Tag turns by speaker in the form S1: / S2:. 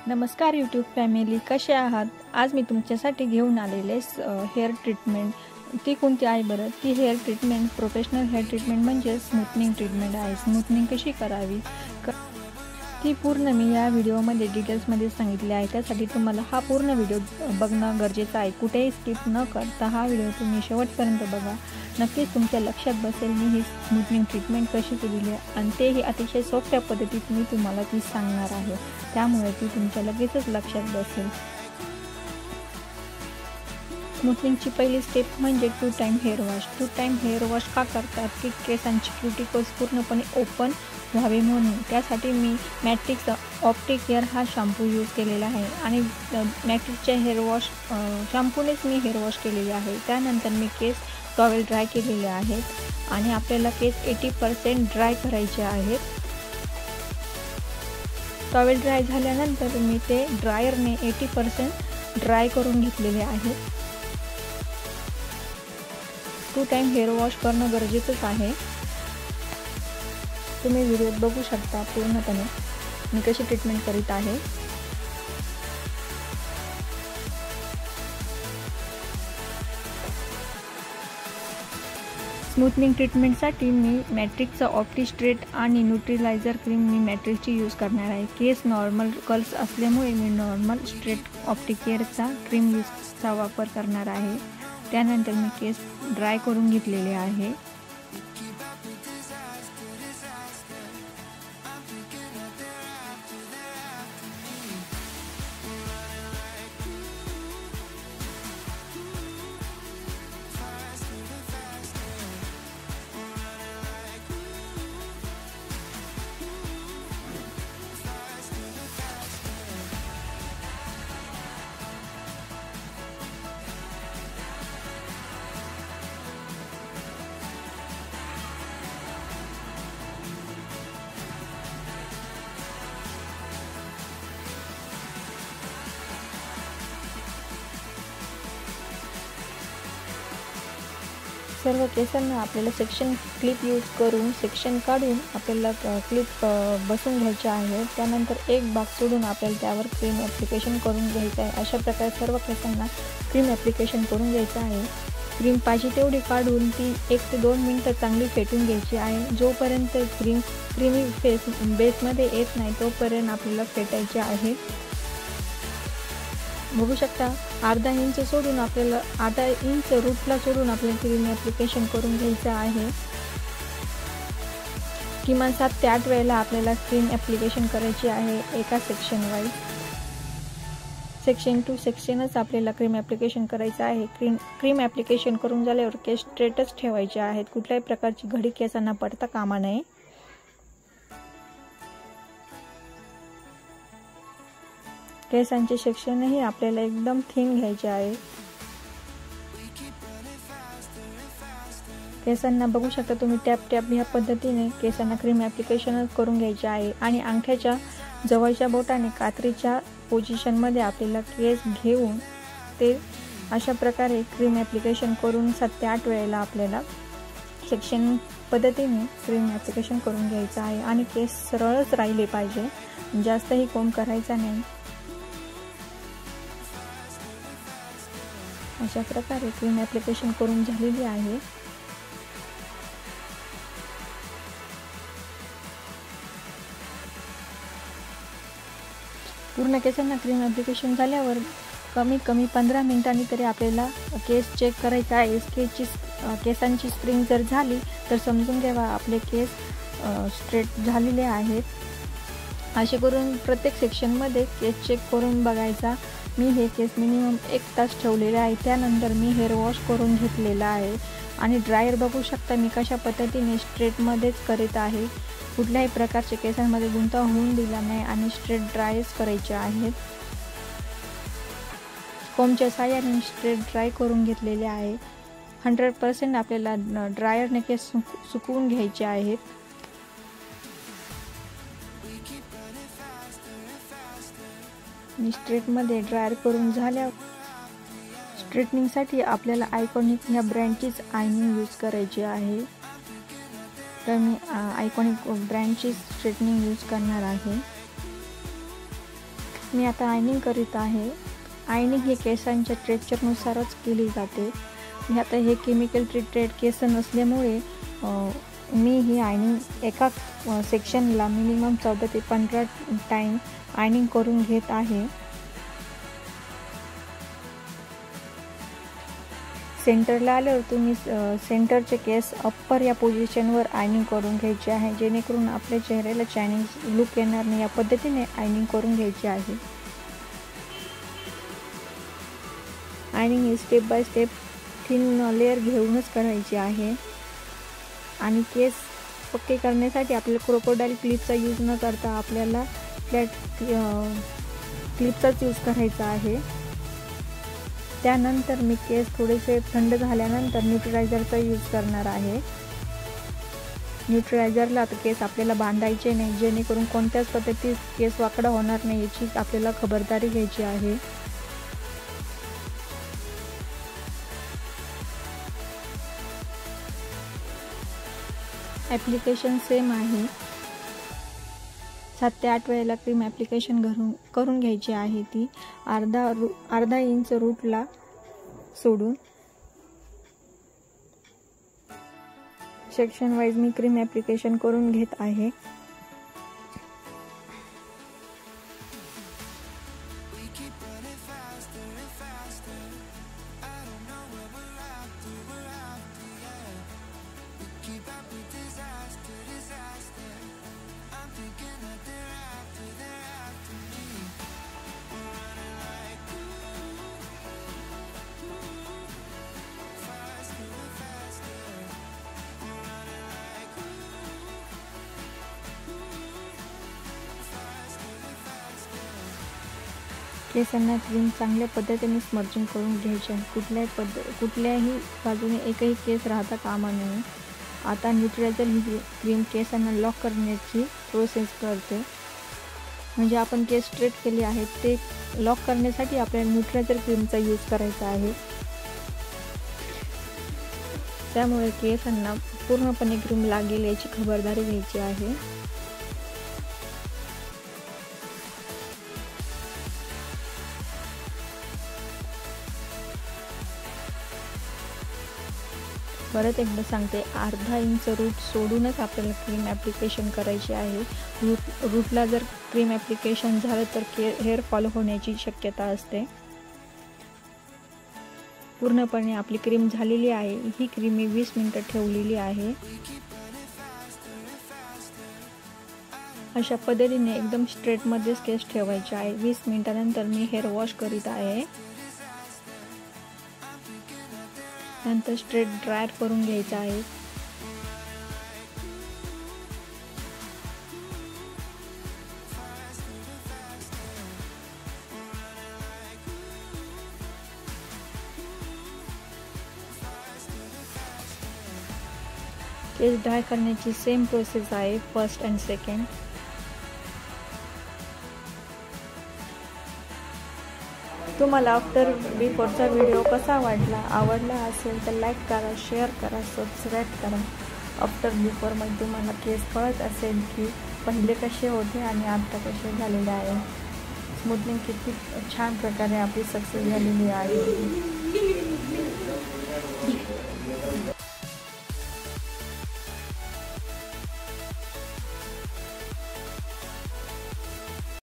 S1: नमस्कार YouTube family, कसे आहात? आज मी तुमच्यासाठी घेऊन आलेले हेअर ट्रीटमेंट. ती कोणती आहे बरं? ती hair treatment professional hair treatment म्हणजे स्मूथनिंग ट्रीटमेंट आहे. स्मूथनिंग कशी करावी ती पूर्ण मी या व्हिडिओमध्ये डिटेल्समध्ये सांगितले आहे. त्यासाठी तुम्हाला हा पूर्ण व्हिडिओ बघणं गरजेचं आहे. कुठेही स्किप न करता हा व्हिडिओ तुम्ही शेवटपर्यंत बघा. नक्कीच तुमच्या लक्षात बसेल मी ही स्मूथनिंग ट्रीटमेंट कशी केलेली आहे आणि तेही अतिशय सोप्या पद्धतीत मी तुम्हाला ती सांगणार आहे. त्यामुळे ती तुमच्या लगेचच लक्षात बसेल. स्मूथनिंगची पहिली स्टेप म्हणजे 2 time hair wash. 2 time hair wash का करतात की केसांची क्युटिकल्स पूर्णपणे ओपन व्हावे म्हणून. त्यासाठी मी मॅट्रिक्सचा ऑप्टिक हेअर हा शॅम्पू यूज केलेला आहे आणि मॅट्रिक्सच्या हेअर वॉश शॅम्पूनेच मी हेअर वॉश केलेले आहे. त्यानंतर मी केस टॉवेल ड्राय केलेले आहेत आणि आपल्याला केस 80% ड्राय करायचे आहेत. टॉवेल ड्राय झाल्यानंतर मी ते ड्रायरने 80% ड्राय करून घेतलेले आहेत. 2 टाइम हेअर वॉश करणं गरजेचंच आहे. तुम्ही व्हिडिओत बघू शकता पूर्णपणे मी कशी ट्रीटमेंट करीत आहे. स्मूथनिंग ट्रीटमेंटसाठी मी मॅट्रिक्सचा ऑप्टी स्ट्रेट आणि न्यूट्रिलायझर क्रीम मी मॅट्रिक्सची यूज करणार आहे. केस नॉर्मल कर्ल्स असल्यामुळे मी नॉर्मल स्ट्रेट ऑप्टी केअरचा क्रीम यूजचा वापर करणार आहे. त्यानंतर मी केस ड्राय करून घेतलेले आहे. सर्व केसांना आपल्याला सेक्शन क्लिप यूज करून सेक्शन काढून आपल्याला क्लिप बसून घ्यायचे आहे. त्यानंतर एक भाग सोडून आपल्याला त्यावर क्रीम ॲप्लिकेशन करून घ्यायचं आहे. अशा प्रकारे सर्व केसांना क्रीम ॲप्लिकेशन करून घ्यायचं आहे. क्रीम पाहिजे तेवढी काढून ती 1 ते 2 मिनटं चांगली फेटून घ्यायची आहे. जोपर्यंत क्रीमी बेसमध्ये येत नाही तोपर्यंत आपल्याला फेटायचे आहे. बघू शकता अर्धा इंच सोडून आपल्याला अर्धा इंच रूटला सोडून आपल्याला क्रीम ॲप्लिकेशन करून घ्यायचं आहे. किमान 7 ते 8 वेळेला आपल्याला क्रीम ॲप्लिकेशन करायची आहे एका सेक्शन वाईज. सेक्शन टू सेक्शनच आपल्याला क्रीम ॲप्लिकेशन करायचं आहे. क्रीम ॲप्लिकेशन करून झाल्यावर केस स्ट्रेटच ठेवायचे आहेत. कुठल्याही प्रकारची घडी केसांना पडता कामा नये. केसांचे सेक्शनही आपल्याला एकदम थिन घ्यायचे आहे. केसांना बघू शकता तुम्ही टॅप ह्या पद्धतीने केसांना क्रीम ॲप्लिकेशन करून घ्यायचे आहे आणि अंगठ्याच्या जवळच्या बोटाने कात्रीच्या पोझिशनमध्ये आपल्याला केस घेऊन ते अशा प्रकारे क्रीम ॲप्लिकेशन करून 7 ते 8 वेळेला आपल्याला सेक्शन पद्धतीने क्रीम ॲप्लिकेशन करून घ्यायचं आहे. आणि केस सरळच राहिले पाहिजे, जास्तही कोंब करायचा नाही. अशा प्रकारे क्रीम ॲप्लिकेशन करून झालेली आहे. पूर्ण केसांना क्रीम ॲप्लिकेशन झाल्यावर कमीत कमी 15 मिनिटांनी तरी आपल्याला केस चेक करायचा आहे. केसांची स्प्रिंग जर झाली तर समजून घ्यावा आपले केस स्ट्रेट झालेले आहेत. असे करून प्रत्येक सेक्शनमध्ये केस चेक करून बघायचा. मी हे केस मिनिमम 1 तास ठेवलेले आहे. त्यानंतर मी हेअर वॉश करून घेतलेला आहे आणि ड्रायर बघू शकता मी कशा पद्धतीने स्ट्रेटमध्येच करीत आहे. कुठल्याही प्रकारचे केसांमध्ये गुंता होऊन दिला नाही आणि स्ट्रेट ड्रायच करायचे आहेत. कोंबच्या साहाय्याने स्ट्रेट ड्राय करून घेतलेले आहे. 100% आपल्याला ड्रायरने केस सुकवून घ्यायचे आहेत. मी स्ट्रेटमध्ये ड्रायर करून झाल्यावर स्ट्रेटनिंगसाठी आपल्याला आयकॉनिक ह्या ब्रँडचीच आयनिंग यूज करायची आहे. तर मी आयकॉनिक ब्रँडची स्ट्रेटनिंग यूज करणार आहे. मी आता आयनिंग करीत आहे. आयनिंग ही केसांच्या टेक्स्चरनुसारच केली जाते. मी आता हे केमिकल ट्रीटेड केस नसल्यामुळे मी ही आयनिंग एका सेक्शनला मिनिमम 14 ते 15 टाईम आयनिंग करून घेत आहे. सेंटरला आल्यावर तुम्ही सेंटरचे केस अप्पर या पोझिशनवर आयनिंग करून घ्यायचे आहे, जेणेकरून आपल्या चेहऱ्याला चायनीज लुक येणार नाही. या पद्धतीने आयनिंग करून घ्यायची आहे. Ironing he step by step thin layer घेऊनच करायची आहे. आणि केस पक्के करण्यासाठी आपल्याला क्रोकोडाईल क्लिपचा यूज न करता आपल्याला फ्लॅट क्लिपचाच यूज करायचा आहे. त्यानंतर मी केस थोडेसे थंड झाल्यानंतर न्यूट्रलायझरचा यूज करणार आहे. न्यूट्रलायझरला केस आपल्याला बांधायचे नाही, जेणेकरून कोणत्याच पद्धतीत केस वाकडा होणार नाही याची आपल्याला खबरदारी घ्यायची आहे. ॲप्लिकेशन सेम आहे. 7 ते 8 वेळेला क्रीम ॲप्लिकेशन करून घ्यायची आहे. ती अर्धा इंच रूटला सोडून सेक्शन वाईज मी क्रीम ॲप्लिकेशन करून घेत आहे. केसांना क्रीम चांगल्या पद्धतीने स्मर्जिंग करून घ्यायचे आहे. कुठल्याही बाजूने एकही केस राहता कामा नये. आता न्यूट्रलायझर ही क्रीम केसांना लॉक करण्याची प्रोसेस करते. म्हणजे आपण केस स्ट्रेट केले आहेत ते लॉक करण्यासाठी आपल्याला न्यूट्रलायझर क्रीमचा यूज करायचा आहे. त्यामुळे केसांना पूर्णपणे क्रीम लागेल याची खबरदारी घ्यायची आहे. परत एकदा सांगते, अर्धा इंच रूट सोडूनच आपल्याला क्रीम ॲप्लिकेशन करायची आहे. रूटला जर क्रीम ॲप्लिकेशन झालं तर हेअर फॉल होण्याची शक्यता असते. पूर्णपणे आपली क्रीम झालेली आहे. ही क्रीम मी 20 मिनिटं ठेवलेली आहे. अशा पद्धतीने एकदम स्ट्रेटमध्येच केस ठेवायचे आहे. 20 मिनिटानंतर मी हेअर वॉश करीत आहे. नंतर स्ट्रेट ड्रायर करून घ्यायचा आहे. केस ड्राय करण्याची सेम प्रोसेस आहे, फर्स्ट अँड सेकंड. तुम्हाला आफ्टर बिफोरचा व्हिडिओ कसा आवडला असेल तर लाईक करा, शेअर करा, सबस्क्राईब करा. आफ्टर बिफोरमध्ये तुम्हाला केस कळत असेल की पहिले कसे होते आणि आता कसे झालेले आहे. स्मूथनिंग किती छान प्रकारे आपली सक्सेस झालेली आहे.